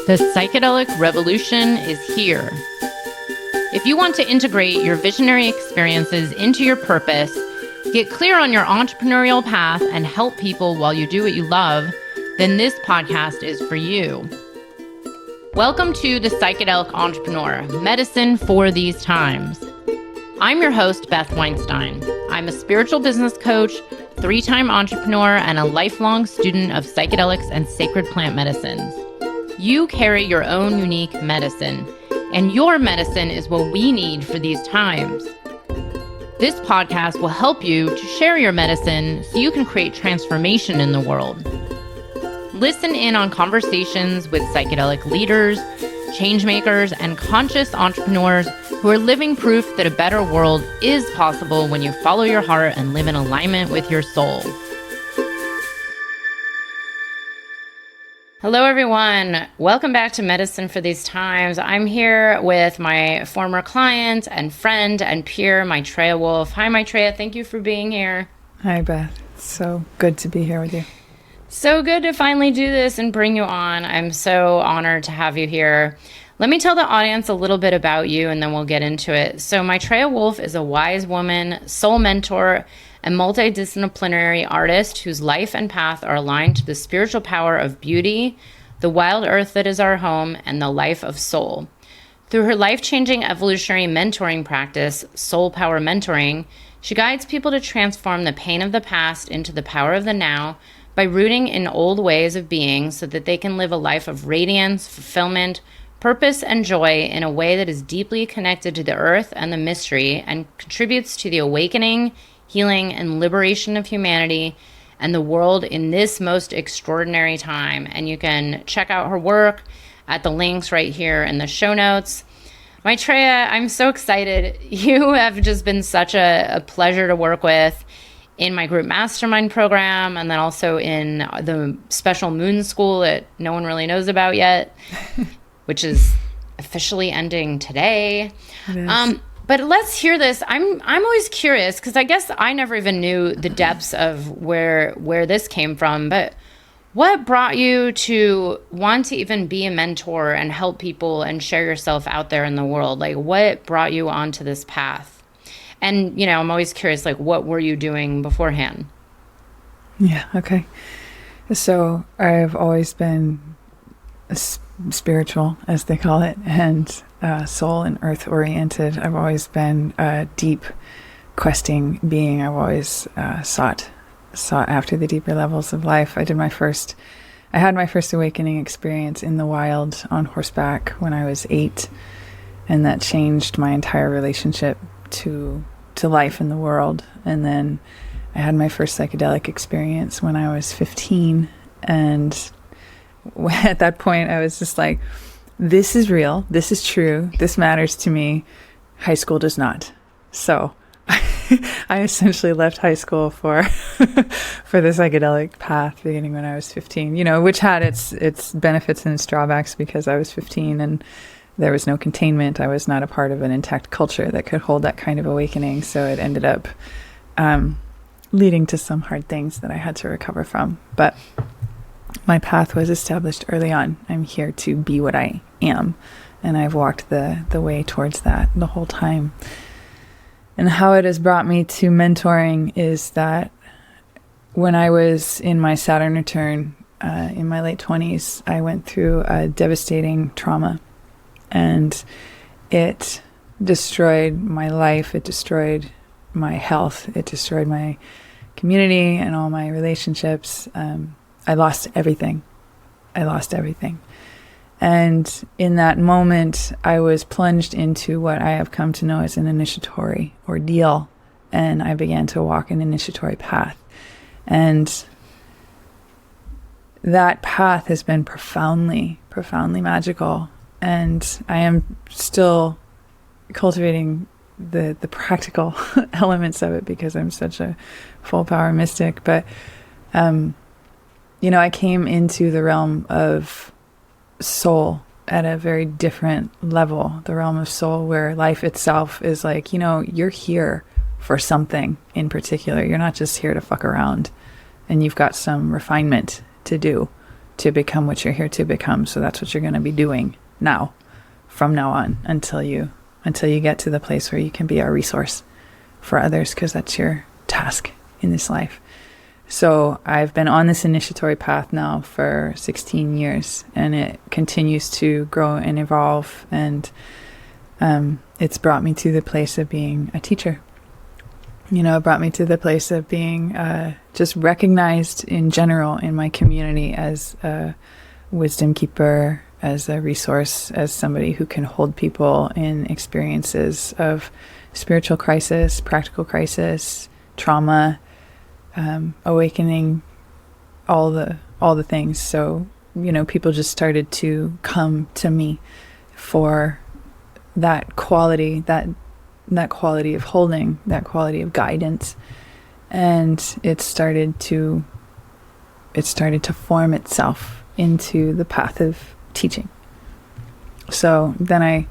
The psychedelic revolution is here. If you want to integrate your visionary experiences into your purpose, get clear on your entrepreneurial path, and help people while you do what you love, then this podcast is for you. Welcome to The Psychedelic Entrepreneur, Medicine for These Times. I'm your host, Beth Weinstein. I'm a spiritual business coach, 3-time entrepreneur, and a lifelong student of psychedelics and sacred plant medicines. You carry your own unique medicine, and your medicine is what we need for these times. This podcast will help you to share your medicine so you can create transformation in the world. Listen in on conversations with psychedelic leaders, changemakers, and conscious entrepreneurs who are living proof that a better world is possible when you follow your heart and live in alignment with your soul. Hello, everyone. Welcome back to Medicine for These Times. I'm here with my former client and friend and peer, Maitreya Wolf. Hi, Maitreya. Thank you for being here. Hi, Beth. So good to be here with you. So good to finally do this and bring you on. I'm so honored to have you here. Let me tell the audience a little bit about you, and then we'll get into it. So Maitreya Wolf is a wise woman, soul mentor, and multi-disciplinary artist whose life and path are aligned to the spiritual power of beauty, the wild earth that is our home, and the life of soul. Through her life-changing evolutionary mentoring practice, Soul Power Mentoring, she guides people to transform the pain of the past into the power of the now by rooting in old ways of being so that they can live a life of radiance, fulfillment, purpose, and joy in a way that is deeply connected to the earth and the mystery and contributes to the awakening, healing, and liberation of humanity and the world in this most extraordinary time. And you can check out her work at the links right here in the show notes. Maitreya, I'm so excited. You have just been such a pleasure to work with in my group mastermind program, and then also in the special moon school that no one really knows about yet, which is officially ending today. But let's hear this. I'm always curious because I guess I never even knew the depths of where this came from. But what brought you to want to even be a mentor and help people and share yourself out there in the world? Like, what brought you onto this path? And, I'm always curious, like, what were you doing beforehand? Yeah, okay. So I've always been spiritual, as they call it, and soul and earth oriented. I've always been a deep questing being. I've always sought after the deeper levels of life. I had my first awakening experience in the wild on horseback when I was 8, and that changed my entire relationship to life in the world. And then I had my first psychedelic experience when I was 15, and at that point I was just like, this is real, this is true, this matters to me. High school does not. So I essentially left high school for the psychedelic path beginning when I was 15, which had its benefits and its drawbacks because I was 15 and there was no containment. I was not a part of an intact culture that could hold that kind of awakening. So it ended up leading to some hard things that I had to recover from. But my path was established early on. I'm here to be what I am. And I've walked the way towards that the whole time. And how it has brought me to mentoring is that when I was in my Saturn return in my late 20s, I went through a devastating trauma. And it destroyed my life, it destroyed my health, it destroyed my community and all my relationships. I lost everything. And in that moment, I was plunged into what I have come to know as an initiatory ordeal. And I began to walk an initiatory path. And that path has been profoundly, profoundly magical. And I am still cultivating the practical elements of it because I'm such a full power mystic. But, I came into the realm of soul at a very different level, the realm of soul where life itself is like, you're here for something in particular. You're not just here to fuck around and you've got some refinement to do. to become what you're here to become. So that's what you're going to be doing now, from now on, until you get to the place where you can be a resource for others, because that's your task in this life. So I've been on this initiatory path now for 16 years, and it continues to grow and evolve. And it's brought me to the place of being a teacher. It brought me to the place of being just recognized in general in my community as a wisdom keeper, as a resource, as somebody who can hold people in experiences of spiritual crisis, practical crisis, trauma, awakening, all the things. So, people just started to come to me for that quality, that quality of holding, that quality of guidance. And it started to form itself into the path of teaching. So then I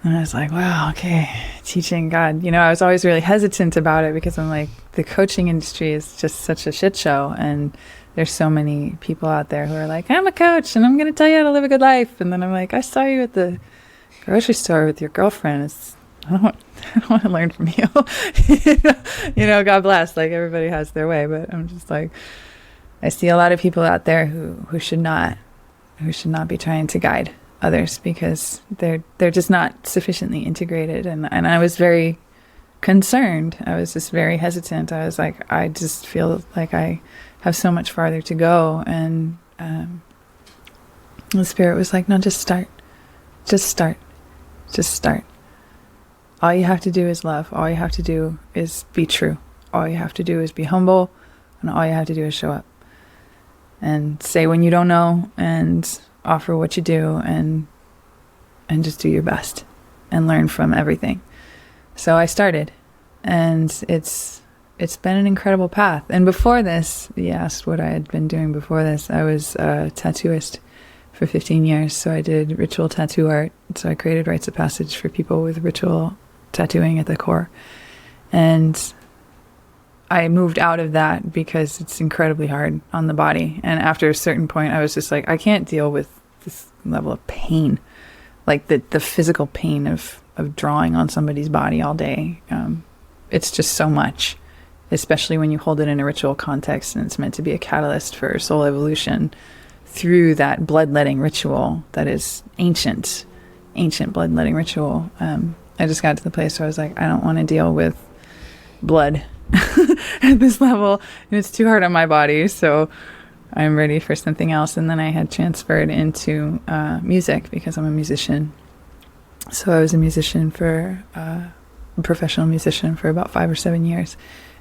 was like, wow, okay, teaching, God. I was always really hesitant about it, because I'm like, the coaching industry is just such a shit show. And there's so many people out there who are like, I'm a coach and I'm going to tell you how to live a good life. And then I'm like, I saw you at the grocery store with your girlfriend. I don't want to learn from you. God bless. Like, everybody has their way, but I'm just like, I see a lot of people out there who should not be trying to guide others, because they're just not sufficiently integrated. And I was very concerned. I was just very hesitant. I was like, I just feel like I have so much farther to go. And the Spirit was like, no, just start. All you have to do is love. All you have to do is be true. All you have to do is be humble, and all you have to do is show up and say when you don't know, and offer what you do, and just do your best and learn from everything. So I started, and it's been an incredible path. And before this, you asked what I had been doing before this. I was a tattooist for 15 years. So I did ritual tattoo art. So I created rites of passage for people with ritual tattooing at the core. And I moved out of that because it's incredibly hard on the body. And after a certain point, I was just like, I can't deal with this level of pain, like the physical pain of drawing on somebody's body all day. It's just so much, especially when you hold it in a ritual context and it's meant to be a catalyst for soul evolution through that bloodletting ritual that is ancient bloodletting ritual. I just got to the place where I was like, I don't want to deal with blood at this level, and it's too hard on my body, so I'm ready for something else. And then I had transferred into music, because I'm a musician. So I was a musician a professional musician for about 5 or 7 years,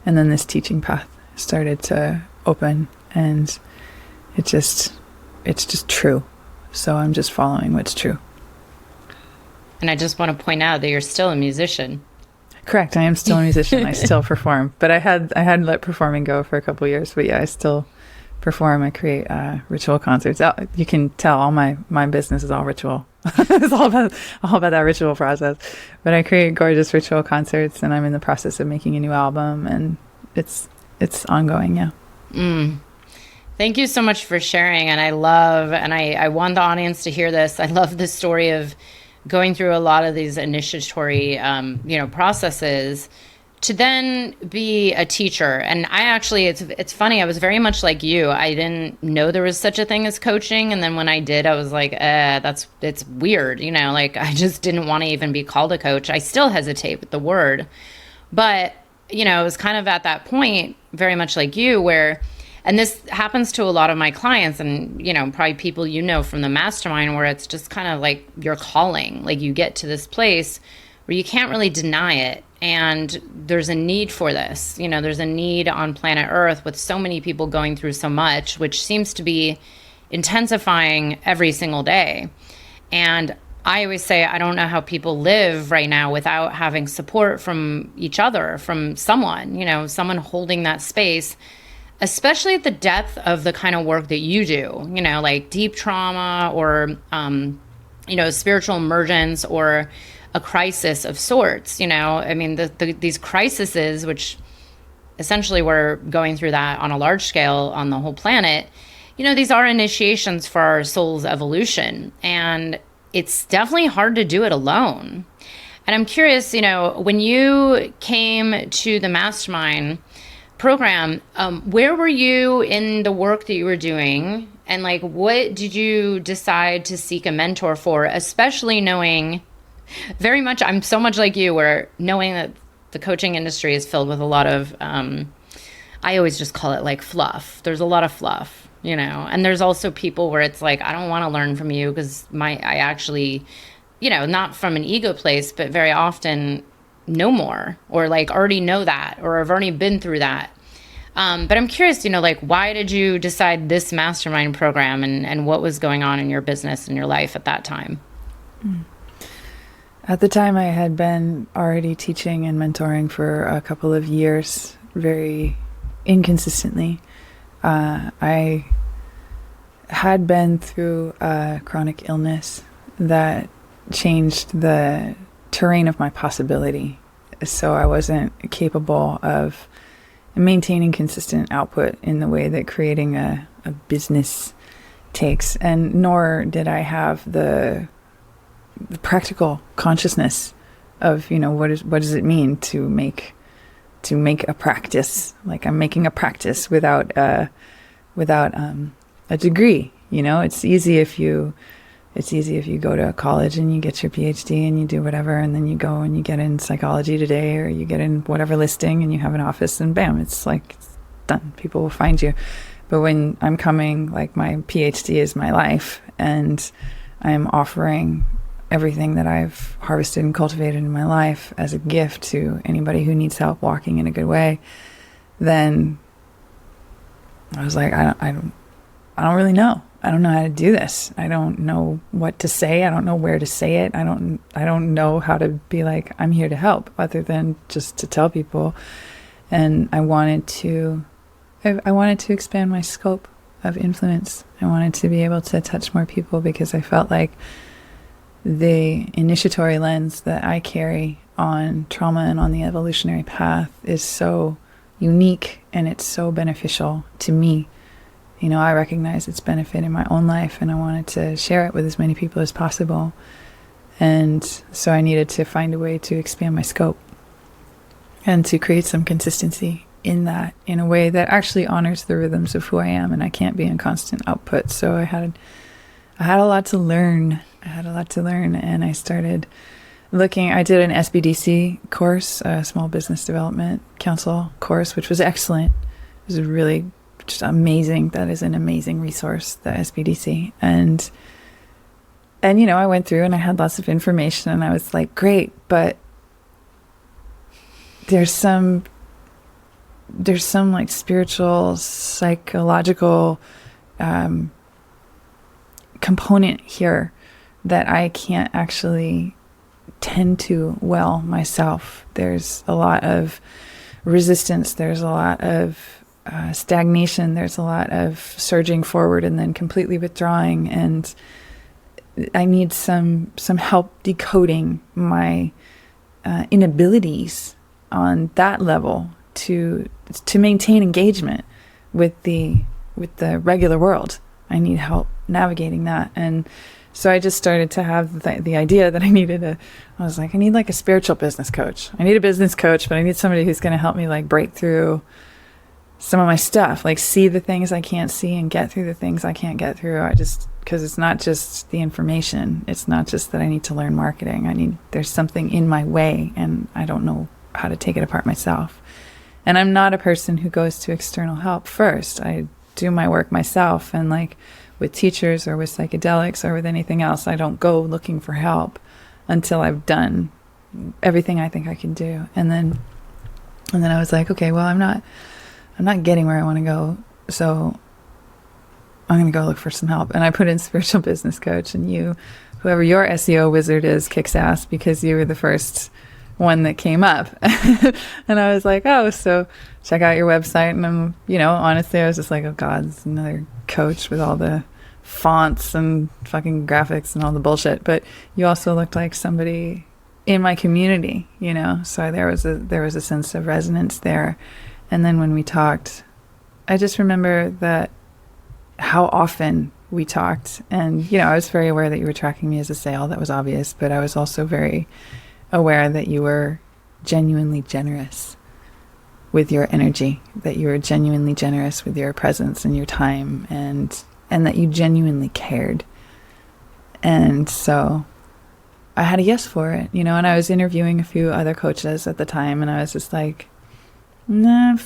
and then this teaching path started to open, and it's just true. So I'm just following what's true. And I just want to point out that you're still a musician. Correct. I am still a musician. I still perform, but I had let performing go for a couple of years. But yeah, I still perform. I create ritual concerts. You can tell all my business is all ritual. It's all about that ritual process. But I create gorgeous ritual concerts, and I'm in the process of making a new album, and it's ongoing. Yeah. Thank you so much for sharing. And I want the audience to hear this. I love the story of going through a lot of these initiatory, processes to then be a teacher. And I actually, it's funny. I was very much like you. I didn't know there was such a thing as coaching. And then when I did, I was like, it's weird. I just didn't want to even be called a coach. I still hesitate with the word, but it was kind of at that point, very much like you, where, and this happens to a lot of my clients and, probably people from the mastermind, where it's just kind of like your calling. Like, you get to this place where you can't really deny it. And there's a need for this. There's a need on planet Earth with so many people going through so much, which seems to be intensifying every single day. And I always say, I don't know how people live right now without having support from each other, from someone, someone holding that space, especially at the depth of the kind of work that you do, like deep trauma or, spiritual emergence or a crisis of sorts. These crises, which essentially we're going through that on a large scale on the whole planet, these are initiations for our soul's evolution, and it's definitely hard to do it alone. And I'm curious, when you came to the mastermind program, where were you in the work that you were doing? And like, what did you decide to seek a mentor for, especially knowing very much, I'm so much like you, where knowing that the coaching industry is filled with a lot of, I always just call it like fluff. There's a lot of fluff, and there's also people where it's like, I don't want to learn from you because I actually, not from an ego place, but very often know more, or like already know that, or have already been through that. But I'm curious, like, why did you decide this mastermind program, and what was going on in your business and your life at that time? At the time, I had been already teaching and mentoring for a couple of years, very inconsistently. I had been through a chronic illness that changed the terrain of my possibility. So I wasn't capable of maintaining consistent output in the way that creating a business takes. And nor did I have the practical consciousness of, what does it mean to make a practice? Like, I'm making a practice without a degree. It's easy if you go to college and you get your PhD and you do whatever, and then you go and you get in Psychology Today, or you get in whatever listing and you have an office, and bam, it's like, it's done. People will find you. But when I'm coming, like, my PhD is my life, and I'm offering everything that I've harvested and cultivated in my life as a gift to anybody who needs help walking in a good way, then I was like, I don't really know. I don't know how to do this. I don't know what to say. I don't know where to say it. I don't know how to be like, I'm here to help, other than just to tell people. And I wanted to expand my scope of influence. I wanted to be able to touch more people, because I felt like the initiatory lens that I carry on trauma and on the evolutionary path is so unique, and it's so beneficial to me. I recognize its benefit in my own life, and I wanted to share it with as many people as possible. And so I needed to find a way to expand my scope and to create some consistency in that, in a way that actually honors the rhythms of who I am, and I can't be in constant output. So I had a lot to learn. And I started looking. I did an SBDC course, a Small Business Development Council course, which was excellent. It was really just amazing. That is an amazing resource, the SBDC. And I went through and I had lots of information, and I was like, great, but there's some like spiritual, psychological component here that I can't actually tend to well myself. There's a lot of resistance. There's a lot of stagnation. There's a lot of surging forward and then completely withdrawing. And I need some help decoding my inabilities on that level to maintain engagement with the regular world. I need help navigating that. And so I just started to have the idea that I was like, I need like a spiritual business coach. I need a business coach, but I need somebody who's going to help me like break through some of my stuff, like see the things I can't see and get through the things I can't get through. Because it's not just the information. It's not just that I need to learn marketing. There's something in my way, and I don't know how to take it apart myself. And I'm not a person who goes to external help first. I do my work myself, and like with teachers or with psychedelics or with anything else, I don't go looking for help until I've done everything I think I can do. And then I was like, okay, well, I'm not getting where I want to go, so I'm going to go look for some help. And I put in spiritual business coach, and whoever your SEO wizard is, kicks ass, because you were the first one that came up. And I was like, oh, so check out your website. And I'm, honestly, I was just like, oh God, it's another coach with all the fonts and fucking graphics and all the bullshit. But you also looked like somebody in my community, so there was a sense of resonance there. And then when we talked, I just remember that how often we talked. And, I was very aware that you were tracking me as a sale. That was obvious. But I was also very aware that you were genuinely generous with your energy, that you were genuinely generous with your presence and your time, and that you genuinely cared. And so I had a yes for it, and I was interviewing a few other coaches at the time, and I was just like, nah,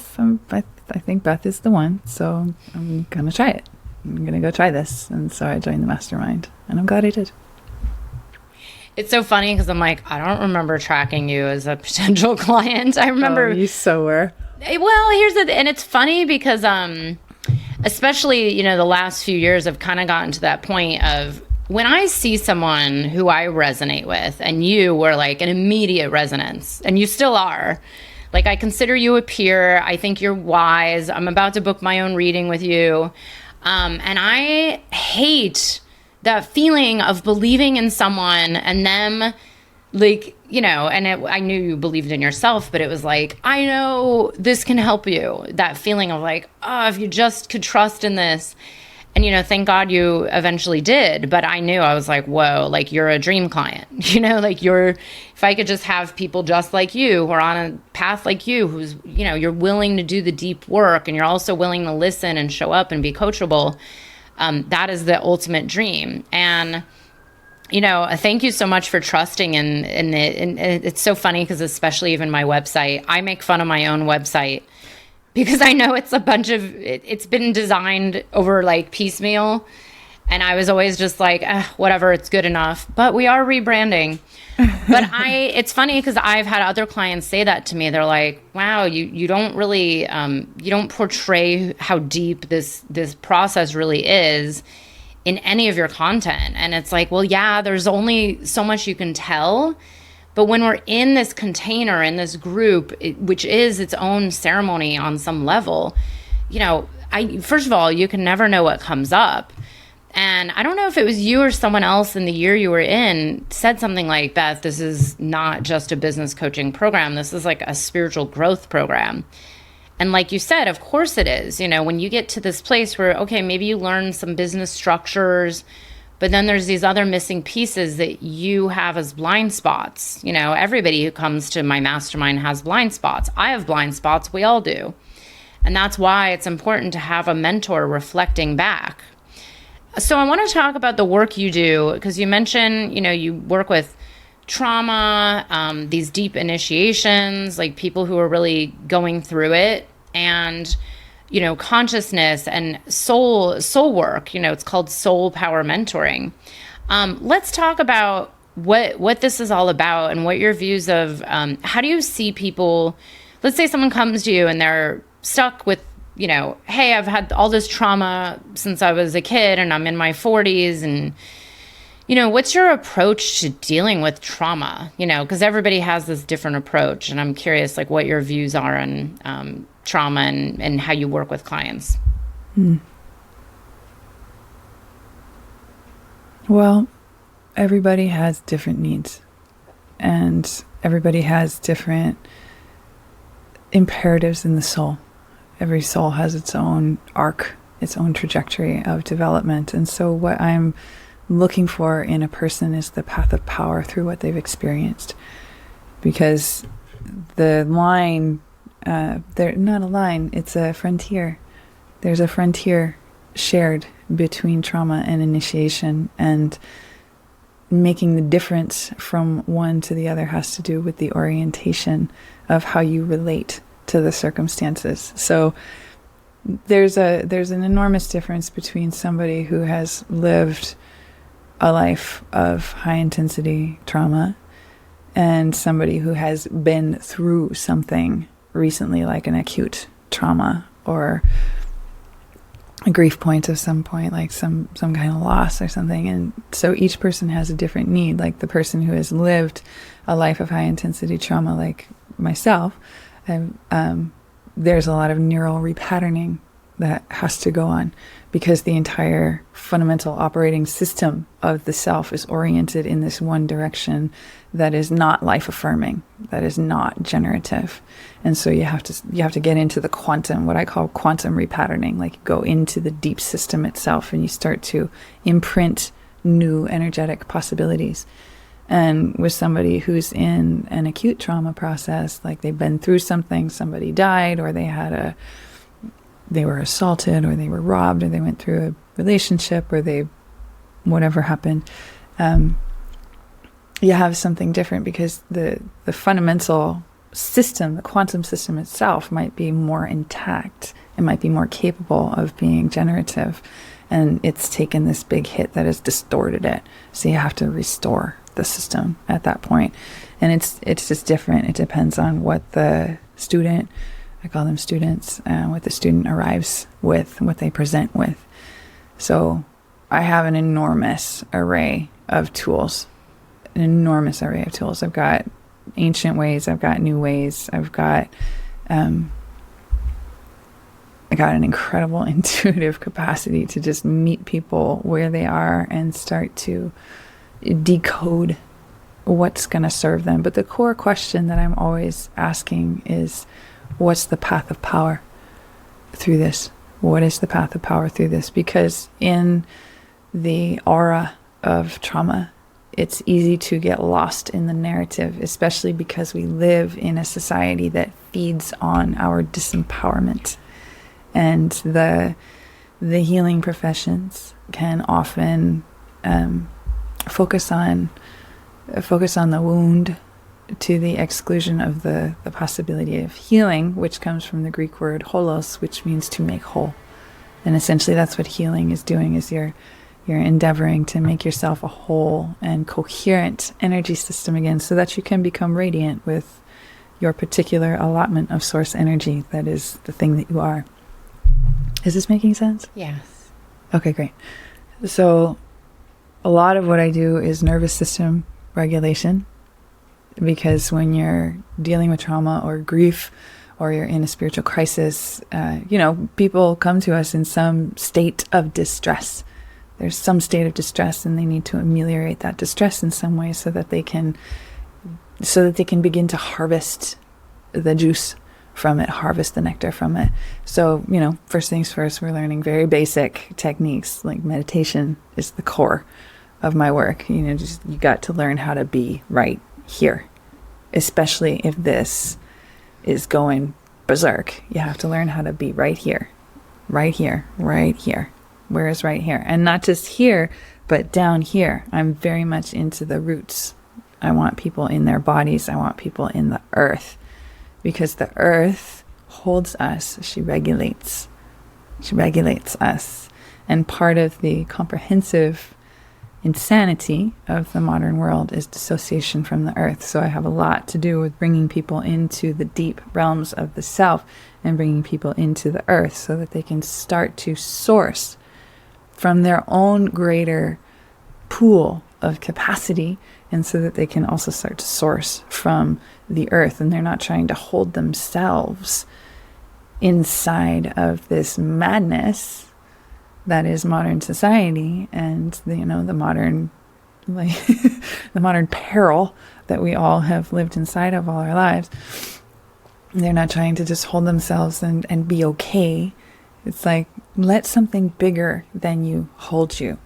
I think Beth is the one, so I'm going to try it. I'm going to go try this. And so I joined the mastermind, and I'm glad I did. It's so funny because I'm like, I don't remember tracking you as a potential client. I remember. Oh, you so were. Well, and it's funny because, especially, the last few years I've kind of gotten to that point of when I see someone who I resonate with, and you were like an immediate resonance, and you still are. Like, I consider you a peer. I think you're wise. I'm about to book my own reading with you. And I hate that feeling of believing in someone and them, like, I knew you believed in yourself, but it was like, I know this can help you. That feeling of like, oh, if you just could trust in this. And, thank God you eventually did. But I knew, I was like, whoa, like, you're a dream client. Like, if I could just have people just like you who are on a path like you, who's, you're willing to do the deep work, and you're also willing to listen and show up and be coachable. That is the ultimate dream. And, thank you so much for trusting in it. And it's so funny because especially even my website, I make fun of my own website because I know it's it's been designed over like piecemeal. And I was always just like, whatever, it's good enough. But we are rebranding. But it's funny because I've had other clients say that to me. They're like, wow, you don't really, you don't portray how deep this process really is in any of your content. And it's like, well, yeah, there's only so much you can tell. But when we're in this container, in this group, which is its own ceremony on some level, first of all, you can never know what comes up. And I don't know if it was you or someone else in the year you were in said something like, Beth, this is not just a business coaching program. This is like a spiritual growth program. And like you said, of course it is. When you get to this place where, okay, maybe you learn some business structures, but then there's these other missing pieces that you have as blind spots. Everybody who comes to my mastermind has blind spots. I have blind spots. We all do. And that's why it's important to have a mentor reflecting back. So I want to talk about the work you do, because you mentioned, you work with trauma, these deep initiations, like people who are really going through it, and consciousness and soul work. It's called soul power mentoring. Let's talk about what this is all about and what your views of how do you see people. Let's say someone comes to you and they're stuck with, hey, I've had all this trauma since I was a kid and I'm in my 40s, and what's your approach to dealing with trauma? Because everybody has this different approach, and I'm curious, like, what your views are on trauma and how you work with clients. Well, everybody has different needs, and everybody has different imperatives in the soul. Every soul has its own arc, its own trajectory of development. And so what I'm looking for in a person is the path of power through what they've experienced. Because the line, they're not a line, it's a frontier. There's a frontier shared between trauma and initiation, and making the difference from one to the other has to do with the orientation of how you relate to the circumstances. So there's an enormous difference between somebody who has lived a life of high intensity trauma and somebody who has been through something recently, like an acute trauma or a grief point of some point, like some kind of loss or something. And so each person has a different need. Like the person who has lived a life of high intensity trauma, like myself, there's a lot of neural repatterning that has to go on, because the entire fundamental operating system of the self is oriented in this one direction that is not life affirming, that is not generative. And so you have to get into the quantum, what I call quantum repatterning, like you go into the deep system itself and you start to imprint new energetic possibilities. And with somebody who's in an acute trauma process, like they've been through something, somebody died, or they were assaulted, or they were robbed, or they went through a relationship, or whatever happened, you have something different, because the fundamental system, the quantum system itself, might be more intact. It might be more capable of being generative, and it's taken this big hit that has distorted it. So you have to restore the system at that point. And it's just different. It depends on what the student, I call them students, what the student arrives with, what they present with. So I have an enormous array of tools, I've got ancient ways, I've got new ways, I got an incredible intuitive capacity to just meet people where they are and start to decode what's going to serve them. But the core question that I'm always asking is, what's the path of power through this? What is the path of power through this? Because in the aura of trauma, it's easy to get lost in the narrative, especially because we live in a society that feeds on our disempowerment. And the healing professions can often focus on the wound to the exclusion of the possibility of healing, which comes from the Greek word holos, which means to make whole. And essentially that's what healing is doing, is you're endeavoring to make yourself a whole and coherent energy system again, so that you can become radiant with your particular allotment of source energy that is the thing that you are. Is this making sense? Yes. Okay, great. So a lot of what I do is nervous system regulation, because when you're dealing with trauma or grief, or you're in a spiritual crisis, people come to us in some state of distress. There's some state of distress, and they need to ameliorate that distress in some way so that they can begin to harvest the juice from it, harvest the nectar from it. So, first things first, we're learning very basic techniques, like meditation is the core of my work. You got to learn how to be right here, especially if this is going berserk. You have to learn how to be right here, right here, right here. Where is right here? And not just here, but down here. I'm very much into the roots. I want people in their bodies. I want people in the earth, because the earth holds us. She regulates us. And part of the comprehensive insanity of the modern world is dissociation from the earth. So I have a lot to do with bringing people into the deep realms of the self and bringing people into the earth so that they can start to source from their own greater pool of capacity, and so that they can also start to source from the earth, and they're not trying to hold themselves inside of this madness that is modern society and the modern the modern peril that we all have lived inside of all our lives. They're not trying to just hold themselves and be okay. It's like, let something bigger than you hold you,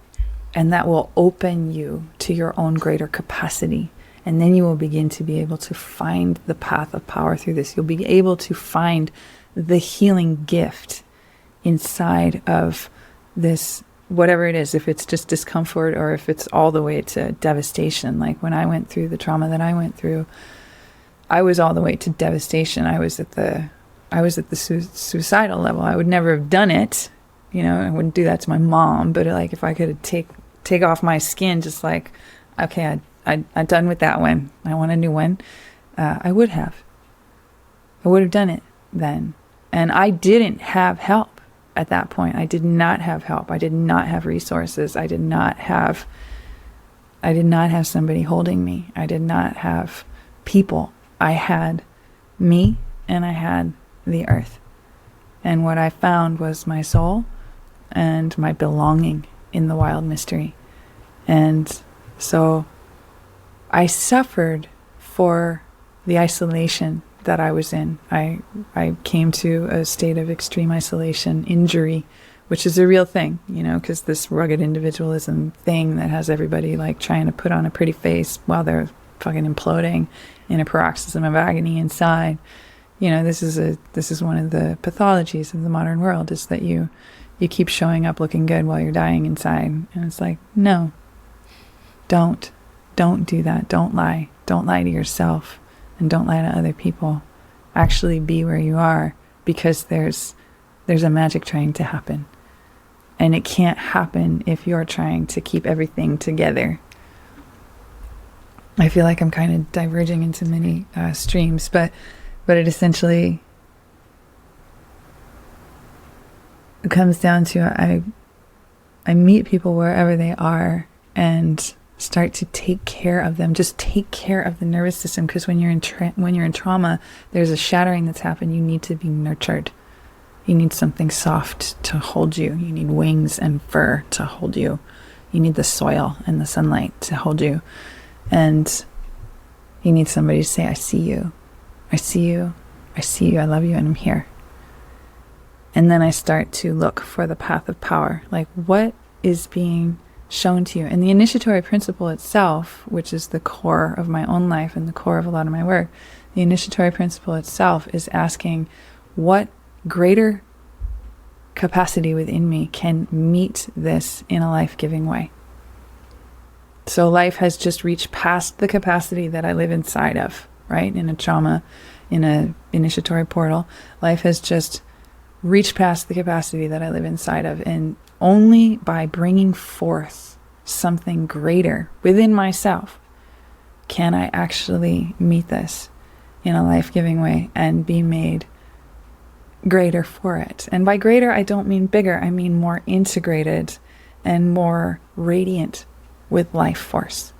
and that will open you to your own greater capacity. And then you will begin to be able to find the path of power through this. You'll be able to find the healing gift inside of this, whatever it is, if it's just discomfort or if it's all the way to devastation. Like when I went through the trauma that I went through, I was all the way to devastation. I was at the suicidal level. I would never have done it. I wouldn't do that to my mom, but like if I could take off my skin, just like, okay, I'm done with that one, I want a new one, I would have done it then. And I didn't have help at that point. I did not have help. I did not have resources. I did not have somebody holding me. I did not have people. I had me, and I had the earth. And what I found was my soul and my belonging in the wild mystery. And so I suffered for the isolation that I was in. I came to a state of extreme isolation, injury, which is a real thing, you know, because this rugged individualism thing that has everybody like trying to put on a pretty face while they're fucking imploding in a paroxysm of agony inside. You know, this is one of the pathologies of the modern world, is that you keep showing up looking good while you're dying inside. And it's like, no, don't do that. Don't lie to yourself, and don't lie to other people. Actually be where you are, because there's a magic trying to happen. And it can't happen if you're trying to keep everything together. I feel like I'm kind of diverging into many streams, but it essentially comes down to I meet people wherever they are and start to take care of them. Just take care of the nervous system, because when you're in trauma, there's a shattering that's happened. You need to be nurtured. You need something soft to hold you. You need wings and fur to hold you. You need the soil and the sunlight to hold you. And you need somebody to say, I see you. I see you. I see you. I love you. And I'm here. And then I start to look for the path of power. Like, what is being shown to you? And the initiatory principle itself, which is the core of my own life and the core of a lot of my work, the initiatory principle itself is asking, what greater capacity within me can meet this in a life-giving way? So life has just reached past the capacity that I live inside of, right? In a trauma, in a initiatory portal, life has just reached past the capacity that I live inside of. And only by bringing forth something greater within myself can I actually meet this in a life-giving way and be made greater for it. And by greater, I don't mean bigger. I mean more integrated and more radiant with life force.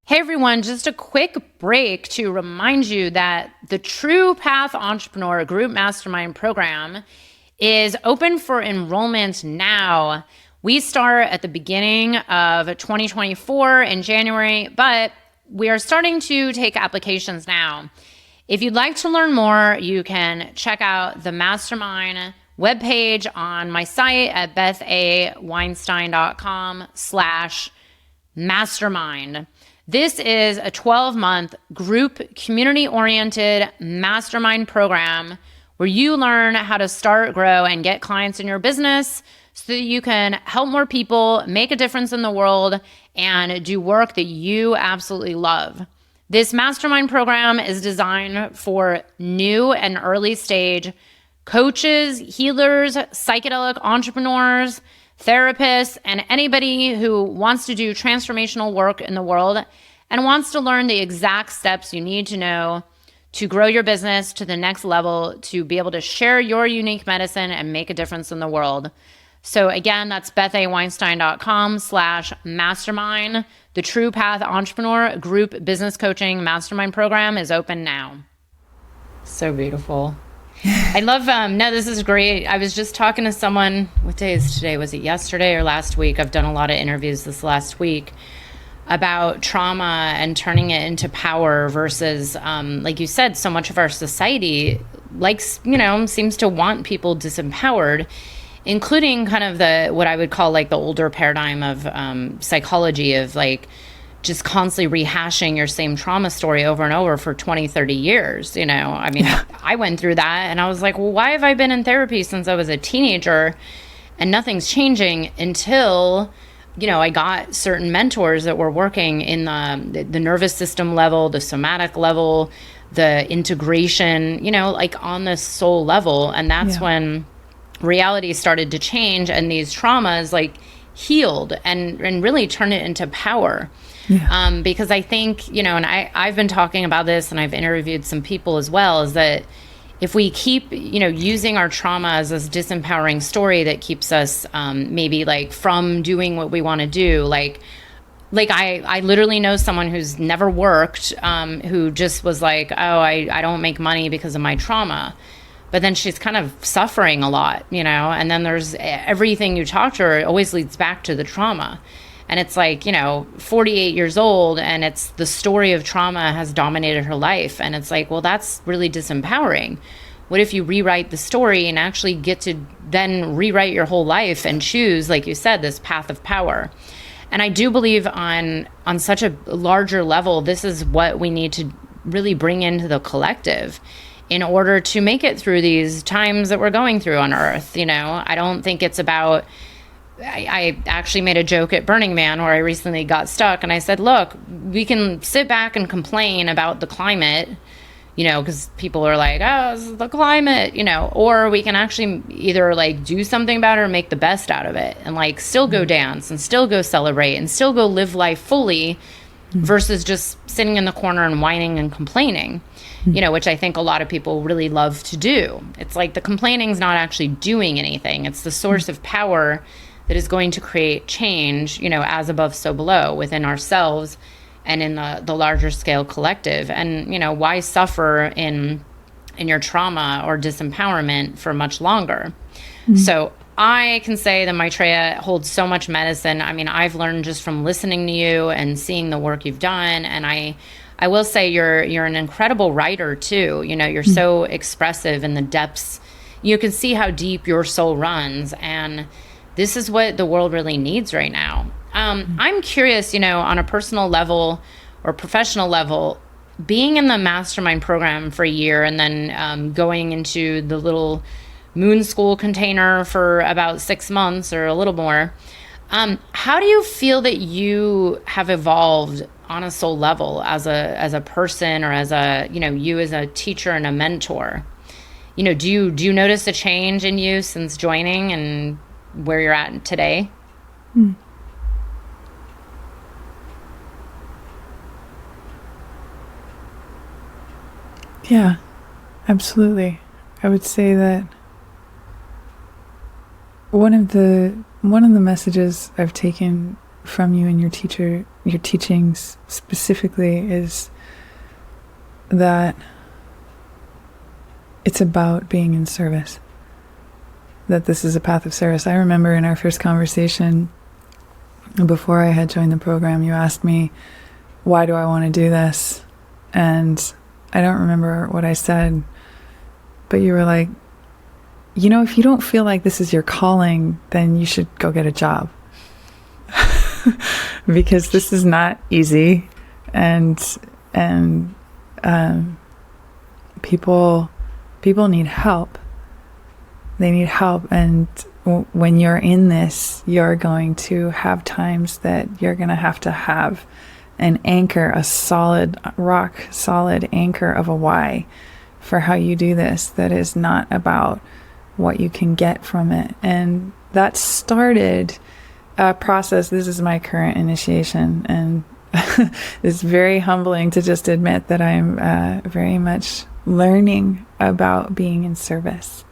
Hey everyone, just a quick break to remind you that the True Path Entrepreneur Group Mastermind Program is open for enrollment now. We start at the beginning of 2024 in January, but we are starting to take applications now. If you'd like to learn more, you can check out the Mastermind webpage on my site at bethaweinstein.com/mastermind. This is a 12-month group community-oriented mastermind program where you learn how to start, grow, and get clients in your business so that you can help more people, make a difference in the world, and do work that you absolutely love. This mastermind program is designed for new and early stage coaches, healers, psychedelic entrepreneurs, therapists, and anybody who wants to do transformational work in the world and wants to learn the exact steps you need to know to grow your business to the next level, to be able to share your unique medicine and make a difference in the world. So again, that's bethaweinstein.com/mastermind. The True Path Entrepreneur Group Business Coaching Mastermind Program is open now. So beautiful. I love, no, this is great. I was just talking to someone, what day is today? Was it yesterday or last week? I've done a lot of interviews this last week about trauma and turning it into power versus, like you said, so much of our society likes, seems to want people disempowered, including kind of what I would call like the older paradigm of psychology of like just constantly rehashing your same trauma story over and over for 20, 30 years. I mean, I went through that and I was like, well, why have I been in therapy since I was a teenager and nothing's changing until, I got certain mentors that were working in the nervous system level, the somatic level, the integration, like on the soul level. And that's when reality started to change and these traumas like healed and really turned it into power. Yeah. Because I think, and I've been talking about this and I've interviewed some people as well, is that if we keep, using our trauma as this disempowering story that keeps us maybe like from doing what we want to do, like I literally know someone who's never worked, who just was like, oh, I don't make money because of my trauma. but then she's kind of suffering a lot, and then there's everything you talk to her, it always leads back to the trauma. And it's like, 48 years old, and it's the story of trauma has dominated her life. And it's like, well, that's really disempowering. What if you rewrite the story and actually get to then rewrite your whole life and choose, like you said, this path of power? And I do believe on such a larger level, this is what we need to really bring into the collective in order to make it through these times that we're going through on Earth. I don't think it's about... I actually made a joke at Burning Man where I recently got stuck, and I said, look, we can sit back and complain about the climate, because people are like, oh, this is the climate, or we can actually either like do something about it or make the best out of it, and like still go dance and still go celebrate and still go live life fully versus just sitting in the corner and whining and complaining, which I think a lot of people really love to do. It's like the complaining's not actually doing anything. It's the source of power that is going to create change, as above, so below, within ourselves and in the larger scale collective. And, why suffer in your trauma or disempowerment for much longer? So I can say that Maitreya holds so much medicine. I mean, I've learned just from listening to you and seeing the work you've done. And I will say you're an incredible writer too. You're so expressive in the depths. You can see how deep your soul runs, and this is what the world really needs right now. I'm curious, on a personal level or professional level, being in the mastermind program for a year and then going into the little moon school container for about 6 months or a little more. How do you feel that you have evolved on a soul level as a person, or as you as a teacher and a mentor? Do you notice a change in you since joining and where you're at today? Yeah, absolutely. I would say that one of the messages I've taken from you and your teachings specifically is that it's about being in service. That this is a path of service. I remember in our first conversation, before I had joined the program, you asked me, why do I want to do this? And I don't remember what I said, but you were like, if you don't feel like this is your calling, then you should go get a job. Because this is not easy, and people need help. They need help, and when you're in this, you're going to have times that you're going to have an anchor, a solid, rock solid anchor of a why for how you do this, that is not about what you can get from it. And that started a process. This is my current initiation, and it's very humbling to just admit that I'm very much learning about being in service,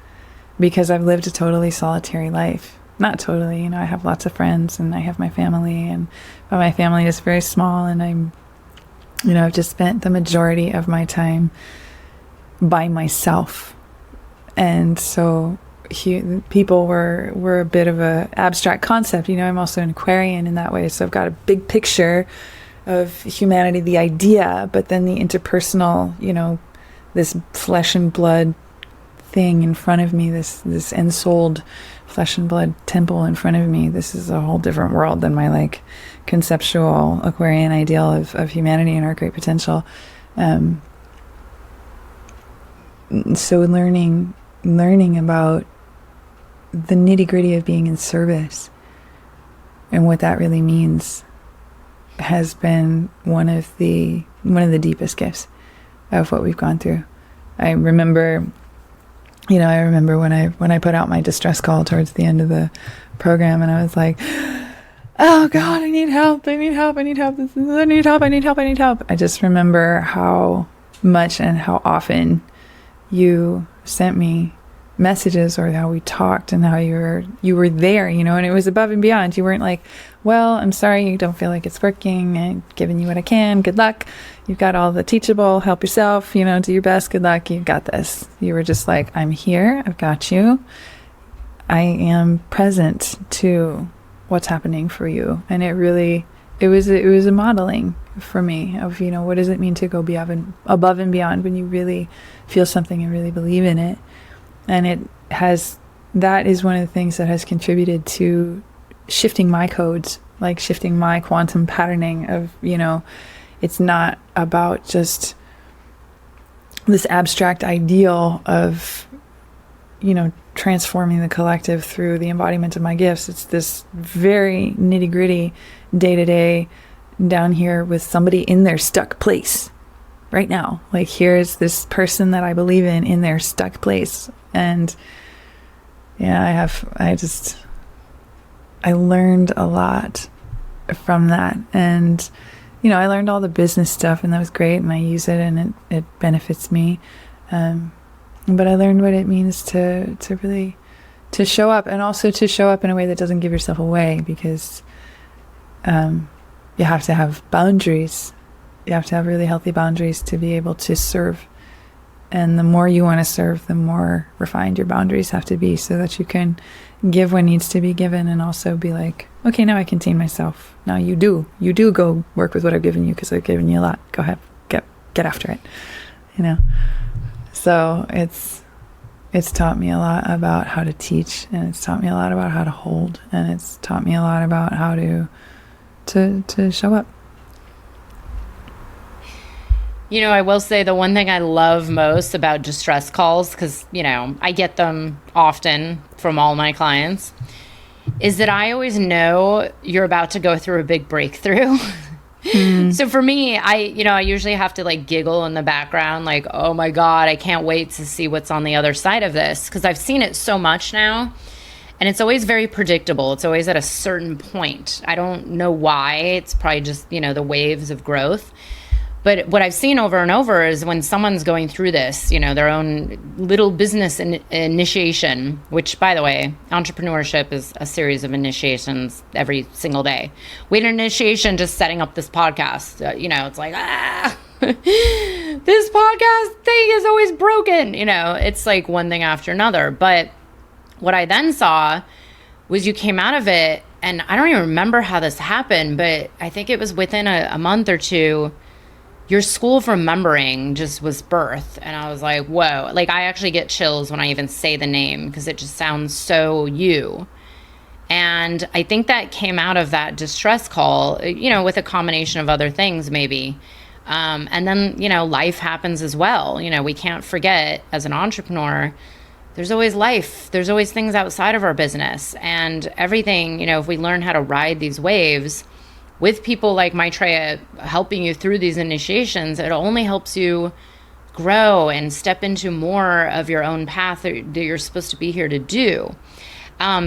because I've lived a totally solitary life. Not totally, I have lots of friends and I have my family, but my family is very small, and I've just spent the majority of my time by myself. And so people were a bit of a abstract concept. I'm also an Aquarian in that way, so I've got a big picture of humanity, the idea, but then the interpersonal, this flesh and blood thing in front of me, this ensouled flesh and blood temple in front of me. This is a whole different world than my conceptual Aquarian ideal of humanity and our great potential. So learning about the nitty-gritty of being in service and what that really means has been one of the deepest gifts of what we've gone through. I remember when I put out my distress call towards the end of the program, and I was like, oh God, I need help. I need help. I just remember how much and how often you sent me messages or how we talked and how you were there, and it was above and beyond. You weren't like, well, I'm sorry, you don't feel like it's working, and giving you what I can, good luck. You've got all the teachable, help yourself, do your best, good luck, you've got this. You were just like, I'm here, I've got you. I am present to what's happening for you. And it was a modeling for me of, what does it mean to go above and beyond when you really feel something and really believe in it. And that is one of the things that has contributed to shifting my codes, like shifting my quantum patterning of, it's not about just this abstract ideal of, transforming the collective through the embodiment of my gifts. It's this very nitty gritty day to day down here with somebody in their stuck place right now. Like, here's this person that I believe in their stuck place. And yeah, I learned a lot from that. And, I learned all the business stuff, and that was great, and I use it, and it benefits me. But I learned what it means to really to show up, and also to show up in a way that doesn't give yourself away, because you have to have boundaries. You have to have really healthy boundaries to be able to serve. And the more you want to serve, the more refined your boundaries have to be, so that you can give what needs to be given, and also be like, okay, now I contain myself. Now you do go work with what I've given you, because I've given you a lot. Go ahead, get after it, So it's taught me a lot about how to teach, and it's taught me a lot about how to hold, and it's taught me a lot about how to show up. I will say the one thing I love most about distress calls, because, I get them often from all my clients, is that I always know you're about to go through a big breakthrough. So for me, I usually have to giggle in the background, like, oh my God, I can't wait to see what's on the other side of this, because I've seen it so much now. And it's always very predictable. It's always at a certain point. I don't know why. It's probably just, the waves of growth. But what I've seen over and over is when someone's going through this, their own little business initiation, which, by the way, entrepreneurship is a series of initiations every single day. We had an initiation just setting up this podcast. It's like, this podcast thing is always broken. It's like one thing after another. But what I then saw was you came out of it, and I don't even remember how this happened, but I think it was within a month or two, your school of remembering just was birthed. And I was like, whoa, I actually get chills when I even say the name, because it just sounds so you. And I think that came out of that distress call, with a combination of other things maybe. And then, life happens as well. We can't forget, as an entrepreneur, there's always life. There's always things outside of our business, and everything, if we learn how to ride these waves with people like Maitreya helping you through these initiations, it only helps you grow and step into more of your own path that you're supposed to be here to do.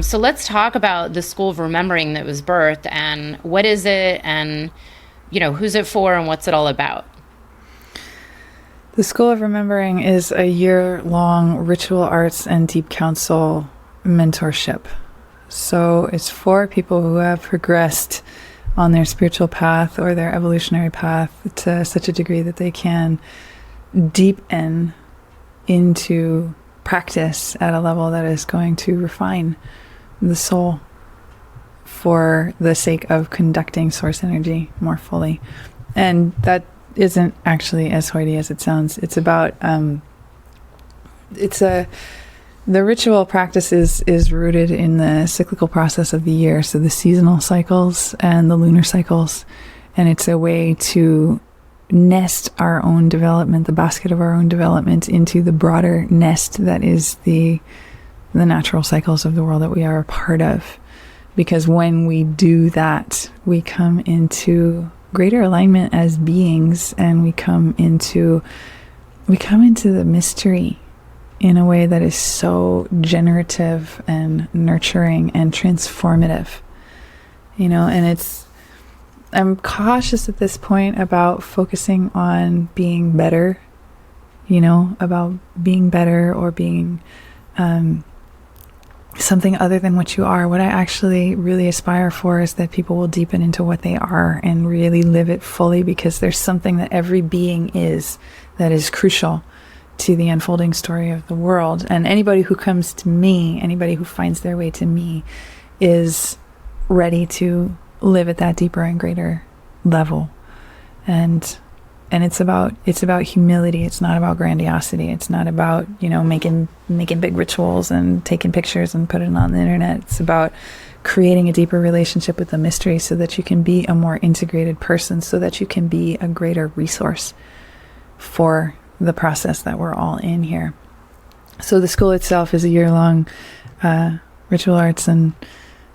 So let's talk about the School of Remembering that was birthed, and what is it, and who's it for, and what's it all about? The School of Remembering is a year-long ritual arts and deep counsel mentorship. So it's for people who have progressed on their spiritual path or their evolutionary path to such a degree that they can deepen into practice at a level that is going to refine the soul for the sake of conducting source energy more fully. And that isn't actually as hoity as it sounds. It's about the ritual practice is rooted in the cyclical process of the year, so the seasonal cycles and the lunar cycles. And it's a way to nest our own development, the basket of our own development, into the broader nest that is the natural cycles of the world that we are a part of. Because when we do that, we come into greater alignment as beings, and we come into the mystery in a way that is so generative and nurturing and transformative, and I'm cautious at this point about focusing on being better, about being better or being something other than what you are. What I actually really aspire for is that people will deepen into what they are and really live it fully, because there's something that every being is that is crucial to the unfolding story of the world. And anybody who comes to me, anybody who finds their way to me, is ready to live at that deeper and greater level. And it's about humility. It's not about grandiosity. It's not about, making big rituals and taking pictures and putting it on the internet. It's about creating a deeper relationship with the mystery so that you can be a more integrated person, so that you can be a greater resource for the process that we're all in here. So the school itself is a year-long ritual arts and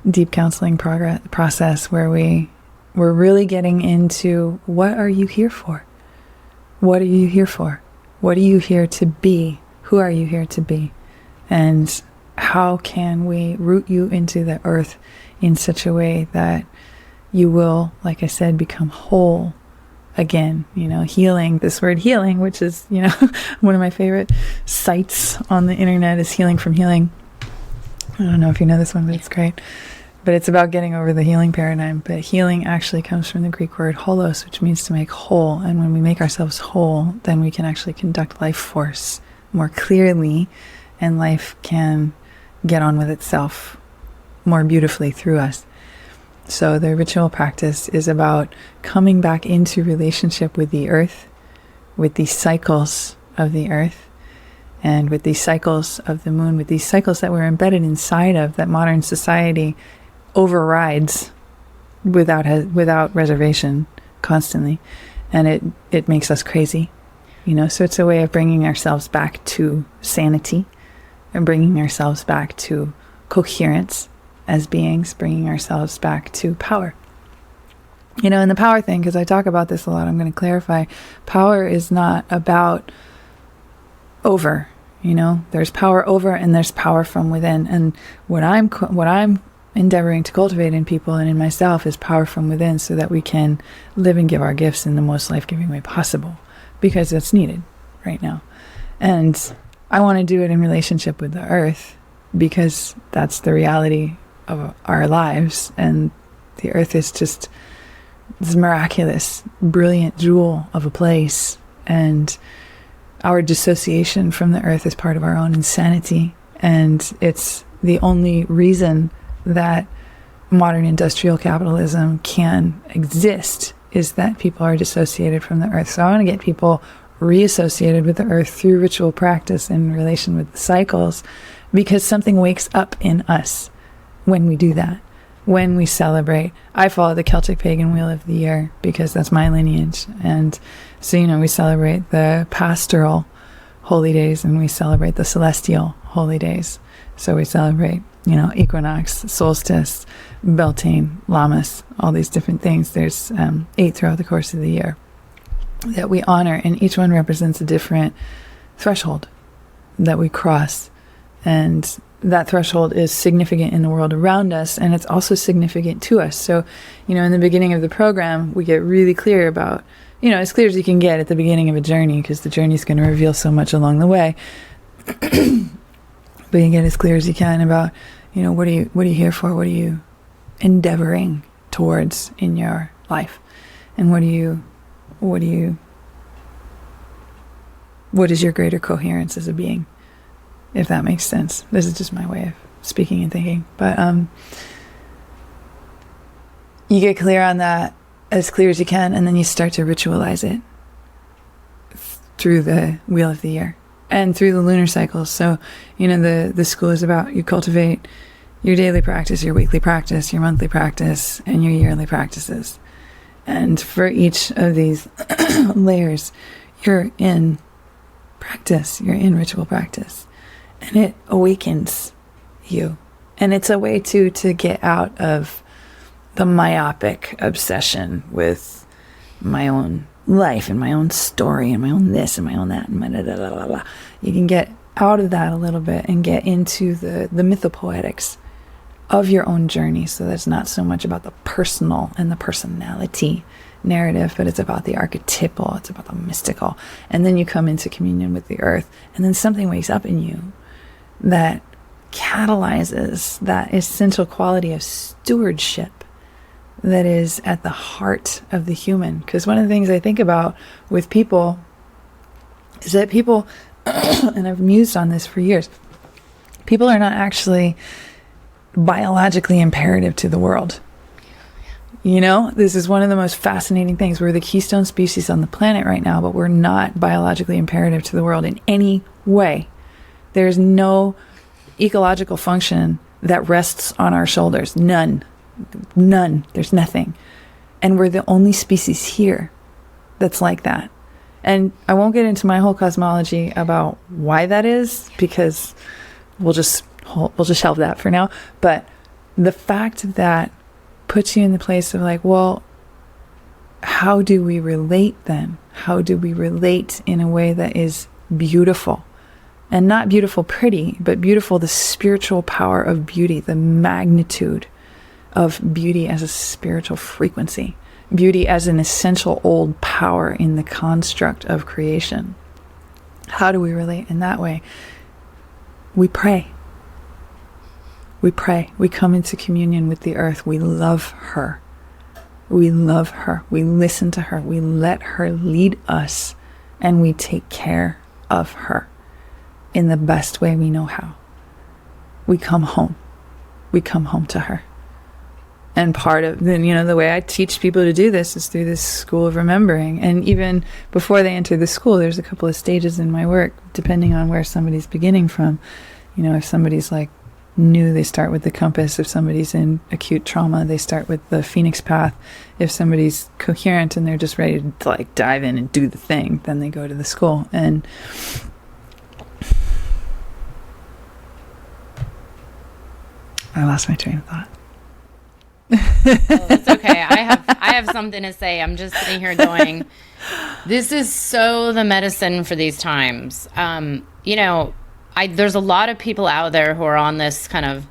deep counseling process where we're really getting into, what are you here for? What are you here for? What are you here to be? Who are you here to be? And how can we root you into the earth in such a way that you will, like I said, become whole again? Healing, this word healing, which is, one of my favorite sites on the internet, is Healing from Healing. I don't know if you know this one, but it's great. But it's about getting over the healing paradigm. But healing actually comes from the Greek word holos, which means to make whole. And when we make ourselves whole, then we can actually conduct life force more clearly, and life can get on with itself more beautifully through us. So the ritual practice is about coming back into relationship with the earth, with the cycles of the earth, and with these cycles of the moon, with these cycles that we're embedded inside of, that modern society overrides without reservation constantly. And it makes us crazy, so it's a way of bringing ourselves back to sanity and bringing ourselves back to coherence as beings, bringing ourselves back to power. And the power thing, because I talk about this a lot, I'm going to clarify. Power is not about over, there's power over and there's power from within. And what I'm endeavoring to cultivate in people and in myself is power from within, so that we can live and give our gifts in the most life-giving way possible, because it's needed right now. And I want to do it in relationship with the earth, because that's the reality of our lives. And the earth is just this miraculous, brilliant jewel of a place. And our dissociation from the earth is part of our own insanity. And it's the only reason that modern industrial capitalism can exist, is that people are dissociated from the earth. So I want to get people reassociated with the earth through ritual practice in relation with the cycles, because something wakes up in us when we do that, when we celebrate. I follow the Celtic pagan wheel of the year because that's my lineage. And so, we celebrate the pastoral holy days and we celebrate the celestial holy days. So we celebrate, equinox, solstice, Beltane, Lammas, all these different things. There's 8 throughout the course of the year that we honor, and each one represents a different threshold that we cross. And that threshold is significant in the world around us, and it's also significant to us. So, in the beginning of the program, we get really clear about, as clear as you can get at the beginning of a journey, because the journey is going to reveal so much along the way. But you get as clear as you can about, what are you here for? What are you endeavoring towards in your life? And what is your greater coherence as a being? If that makes sense. This is just my way of speaking and thinking. But you get clear on that as clear as you can, and then you start to ritualize it through the wheel of the year and through the lunar cycles. So, the school is about, you cultivate your daily practice, your weekly practice, your monthly practice, and your yearly practices. And for each of these layers, you're in practice, you're in ritual practice. And it awakens you. And it's a way to get out of the myopic obsession with my own life and my own story and my own this and my own that and my da. You can get out of that a little bit and get into the mythopoetics of your own journey, so that's not so much about the personal and the personality narrative, but it's about the archetypal, it's about the mystical. And then you come into communion with the earth, and then something wakes up in you that catalyzes that essential quality of stewardship that is at the heart of the human. Because one of the things I think about with people is that people, and I've mused on this for years, people are not actually biologically imperative to the world. You know, this is one of the most fascinating things. We're the keystone species on the planet right now, but we're not biologically imperative to the world in any way. There's no ecological function that rests on our shoulders. None. There's nothing. And we're the only species here that's like that. And I won't get into my whole cosmology about why that is, because we'll just shelve that for now. But the fact that puts you in the place of like, well, how do we relate then? How do we relate in a way that is beautiful? And not beautiful pretty, but beautiful, the spiritual power of beauty, the magnitude of beauty as a spiritual frequency, beauty as an essential old power in the construct of creation. How do we relate in that way? We pray. We pray. We come into communion with the earth. We love her. We love her. We listen to her. We let her lead us, and we take care of her in the best way we know how. We come home. We come home to her. And part of the way I teach people to do this is through this school of remembering. And even before they enter the school, there's a couple of stages in my work, depending on where somebody's beginning from. You know, if somebody's like new, they start with the compass. If somebody's in acute trauma, they start with the phoenix path. If somebody's coherent and they're just ready to like dive in and do the thing, then they go to the school. And I lost my train of thought. Oh, that's okay. I have something to say. I'm just sitting here going, this is so the medicine for these times. There's a lot of people out there who are on this kind of,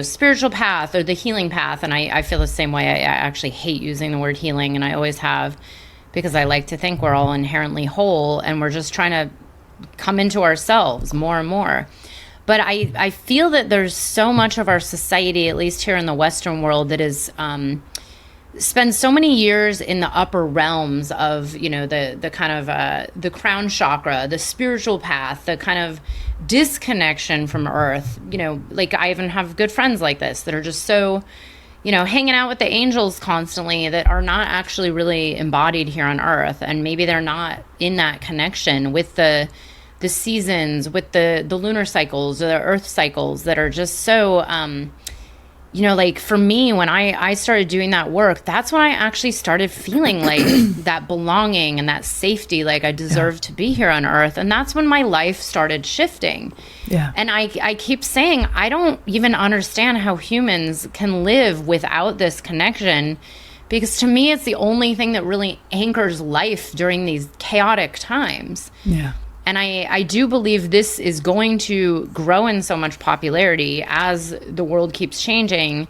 spiritual path or the healing path. And I feel the same way. I actually hate using the word healing, and I always have, because I like to think we're all inherently whole and we're just trying to come into ourselves more and more. But I feel that there's so much of our society, at least here in the Western world, that is spends so many years in the upper realms of, the kind of the crown chakra, the spiritual path, the kind of disconnection from Earth. Like I even have good friends like this that are just so, hanging out with the angels constantly, that are not actually really embodied here on Earth. And maybe they're not in that connection with the seasons, with the lunar cycles or the earth cycles that are just so, like for me, when I started doing that work, that's when I actually started feeling like that belonging and that safety, like I deserve to be here on Earth. And that's when my life started shifting. Yeah. And I keep saying, I don't even understand how humans can live without this connection, because to me, it's the only thing that really anchors life during these chaotic times. Yeah. And I do believe this is going to grow in so much popularity as the world keeps changing,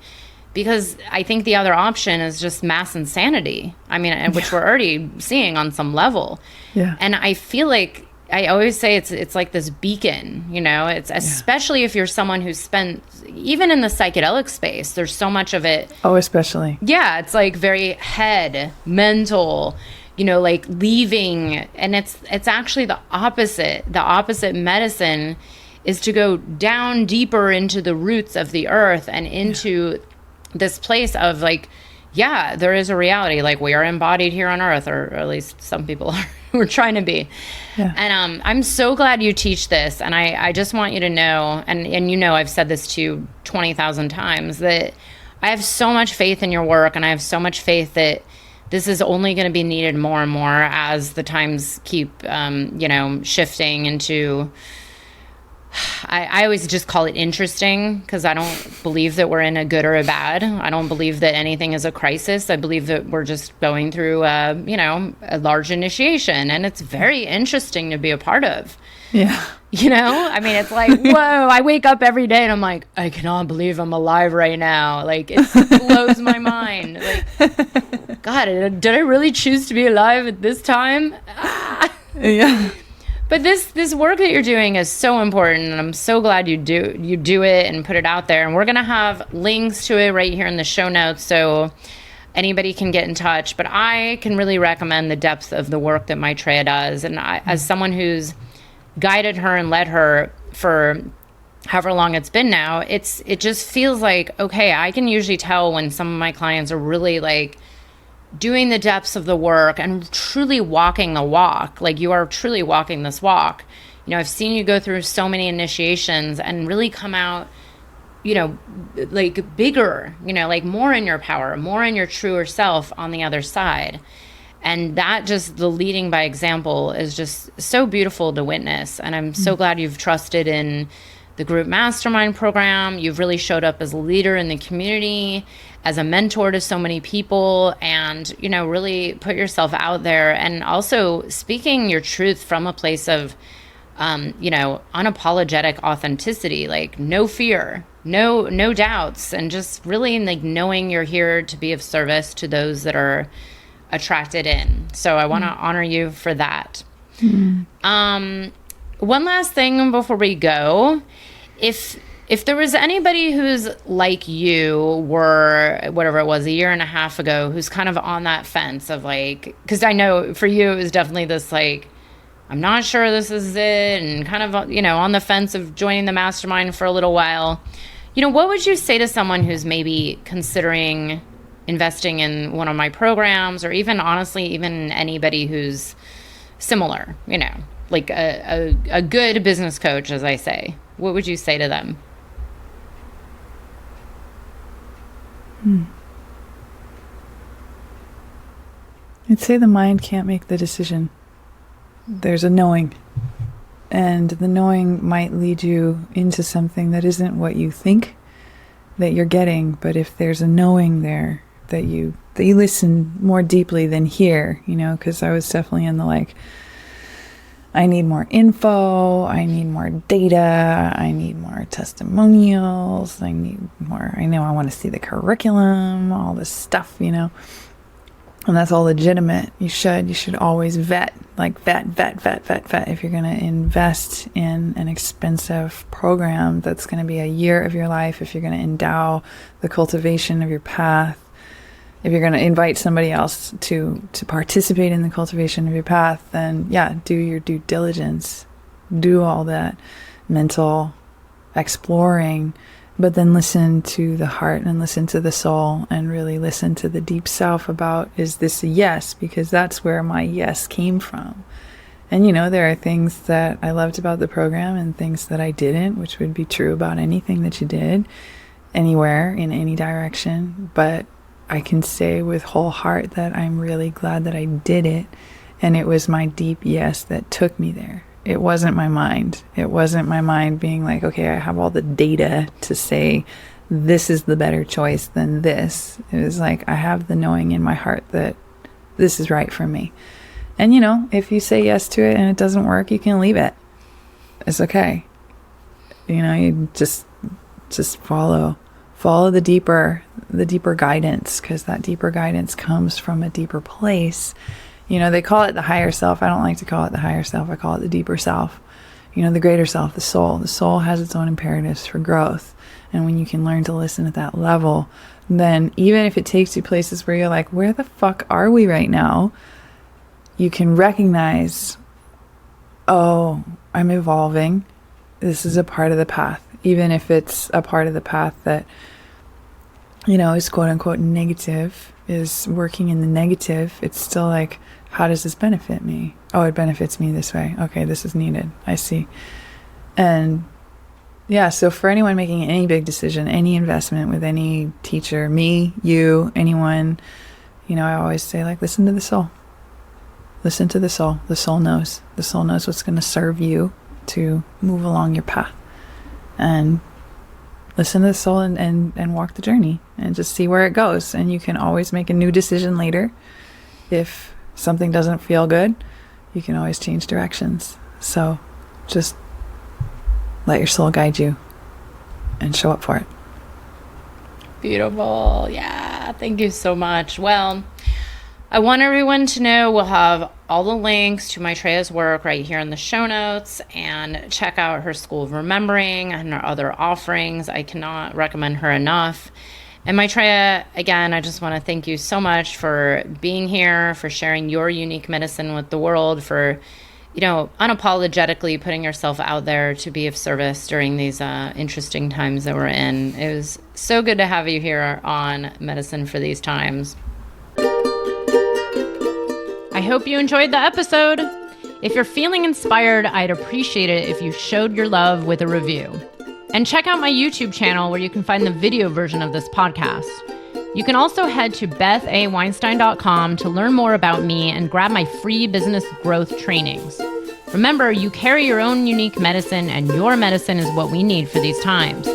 because I think the other option is just mass insanity. I mean, which we're already seeing on some level. Yeah. And I feel like, I always say it's like this beacon, it's especially if you're someone who's spent, even in the psychedelic space, there's so much of it. Oh, especially. Yeah. It's like very head, mental, like leaving, and it's actually the opposite. The opposite medicine is to go down deeper into the roots of the earth and into this place of like, there is a reality. Like we are embodied here on Earth, or at least some people are. We're trying to be. Yeah. And I'm so glad you teach this. And I just want you to know, and I've said this to you 20,000 times, that I have so much faith in your work, and I have so much faith that this is only going to be needed more and more as the times keep, shifting into, I always just call it interesting, because I don't believe that we're in a good or a bad. I don't believe that anything is a crisis. I believe that we're just going through, a large initiation, and it's very interesting to be a part of. Yeah. I mean, it's like, whoa, I wake up every day and I'm like, I cannot believe I'm alive right now. Like, it blows my mind. Like, God, did I really choose to be alive at this time? Yeah. But this work that you're doing is so important, and I'm so glad you do it and put it out there. And we're gonna have links to it right here in the show notes, so anybody can get in touch. But I can really recommend the depth of the work that Maitreya does, and as someone who's guided her and led her for however long it's been now, it just feels like, okay, I can usually tell when some of my clients are really like doing the depths of the work and truly walking the walk. Like, you are truly walking this walk. I've seen you go through so many initiations and really come out, like bigger, like more in your power, more in your truer self on the other side. And that, just the leading by example, is just so beautiful to witness. And I'm so glad you've trusted in the group mastermind program. You've really showed up as a leader in the community, as a mentor to so many people, and, really put yourself out there. And also speaking your truth from a place of, unapologetic authenticity, like no fear, no doubts, and just really like knowing you're here to be of service to those that are attracted in. So I want to honor you for that. One last thing before we go. If there was anybody who's like you were, whatever it was, a year and a half ago, who's kind of on that fence of like, because I know for you it was definitely this like, I'm not sure this is it, and kind of, on the fence of joining the mastermind for a little while, what would you say to someone who's maybe considering investing in one of my programs, or even honestly, even anybody who's similar, like a good business coach, as I say? What would you say to them? I'd say the mind can't make the decision. There's a knowing. And the knowing might lead you into something that isn't what you think that you're getting. But if there's a knowing there, that you listen more deeply than hear, because I was definitely in the like, I need more info, I need more data, I need more testimonials, I know I want to see the curriculum, all this stuff, and that's all legitimate. You should always vet. If you're going to invest in an expensive program that's going to be a year of your life, if you're going to endow the cultivation of your path, if you're going to invite somebody else to participate in the cultivation of your path, then do your due diligence, do all that mental exploring, but then listen to the heart and listen to the soul and really listen to the deep self about, is this a yes? Because that's where my yes came from. And there are things that I loved about the program and things that I didn't, which would be true about anything that you did, anywhere, in any direction. But I can say with whole heart that I'm really glad that I did it. And it was my deep yes that took me there. It wasn't my mind. It wasn't my mind being like, okay, I have all the data to say this is the better choice than this. It was like, I have the knowing in my heart that this is right for me. And if you say yes to it and it doesn't work, you can leave it. It's okay. You just follow the deeper guidance, because that deeper guidance comes from a deeper place. They call it the higher self. I don't like to call it the higher self. I call it the deeper self. The greater self, the soul. The soul has its own imperatives for growth. And when you can learn to listen at that level, then even if it takes you places where you're like, where the fuck are we right now? You can recognize, oh, I'm evolving. This is a part of the path. Even if it's a part of the path that, is quote unquote negative, is working in the negative, it's still like, how does this benefit me? Oh, it benefits me this way. Okay, this is needed. I see. And so for anyone making any big decision, any investment with any teacher, me, you, anyone, I always say, like, listen to the soul. Listen to the soul. The soul knows. The soul knows what's going to serve you to move along your path. And listen to the soul and walk the journey and just see where it goes. And you can always make a new decision later. If something doesn't feel good, you can always change directions. So just let your soul guide you and show up for it. Beautiful. Yeah. Thank you so much. Well, I want everyone to know we'll have all the links to Maitreya's work right here in the show notes, and check out her School of Remembering and her other offerings. I cannot recommend her enough. And Maitreya, again, I just want to thank you so much for being here, for sharing your unique medicine with the world, for unapologetically putting yourself out there to be of service during these interesting times that we're in. It was so good to have you here on Medicine for These Times. I hope you enjoyed the episode. If you're feeling inspired, I'd appreciate it if you showed your love with a review. And check out my YouTube channel where you can find the video version of this podcast. You can also head to bethaweinstein.com to learn more about me and grab my free business growth trainings. Remember, you carry your own unique medicine, and your medicine is what we need for these times.